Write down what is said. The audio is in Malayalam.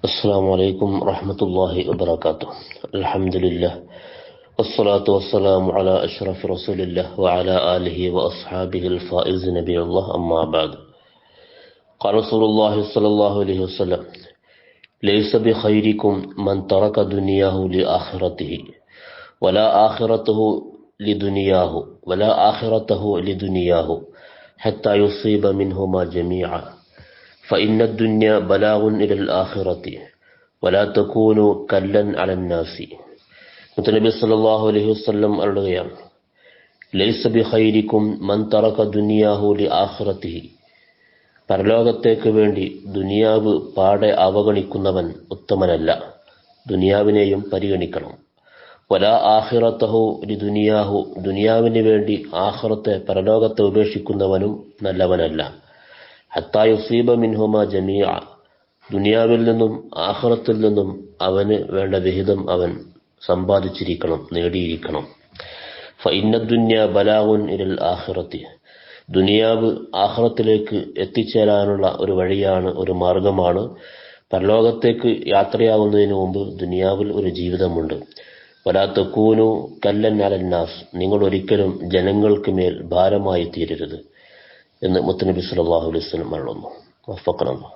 السلام عليكم ورحمة الله وبركاته. الحمد لله والصلاة والسلام على أشرف رسول الله وعلى آله وأصحابه الفائز نبي الله أما بعد. قال رسول الله صلى الله عليه وسلم: ليس بخيركم من ترك دنياه لآخرته ولا آخرته لدنياه حتى يصيب منهما جميعا فإن الدنيا بلاغ إلى الآخرة ولا تكونوا كلا على الناس. മുത്തനബി സല്ലല്ലാഹു അലൈഹി വസല്ലം പറയുകയാണ്, ലൈസ ബിഖൈരിക്കും മൻ തറക ദുനിയാഹു ലിആഖിറതിഹി, പരലോകത്തേക്ക് വേണ്ടി ദുനിയാവ് പാടെ അവഗണിക്കുന്നവൻ ഉത്തമനല്ല, ദുനിയാവിനെയും പരിഗണിക്കണം. വലാ ആഖിറതഹു ലിദുനിയാഹു, ദുനിയാവിന് വേണ്ടി ആഖിറത്തെ പരലോകത്തെ ഉപേക്ഷിക്കുന്നവനും നല്ലവനല്ല. ഹത്താ യുസീബ മിൻഹുമാ ജമീഅ, ദുനിയാവിൽ നിന്നും ആഖിറത്തിൽ നിന്നും അവന് വേണ്ട വിഹിതം അവൻ സമ്പാദിച്ചിരിക്കണം, നേടിയിരിക്കണം. ഫഇന്ന ദുനിയ ബലാഗുൻ ഇലൽ ആഖിറതി, ദുനിയാവ് ആഖിറത്തിലേക്ക് എത്തിച്ചേരാനുള്ള ഒരു വഴിയാണ്, ഒരു മാർഗമാണ്. പരലോകത്തേക്ക് യാത്രയാവുന്നതിന് മുമ്പ് ദുനിയാവിൽ ഒരു ജീവിതമുണ്ട്. വലാ തകൂനു കല്ലൻ അലന്നാസ്, നിങ്ങൾ ഒരിക്കലും ജനങ്ങൾക്ക് മേൽ ഭാരമായി തീരരുത് എന്ന് മുത്തനബി സല്ലല്ലാഹു അലൈഹി വസല്ലം പറയുന്നു. വഫഖന അല്ലാഹ്.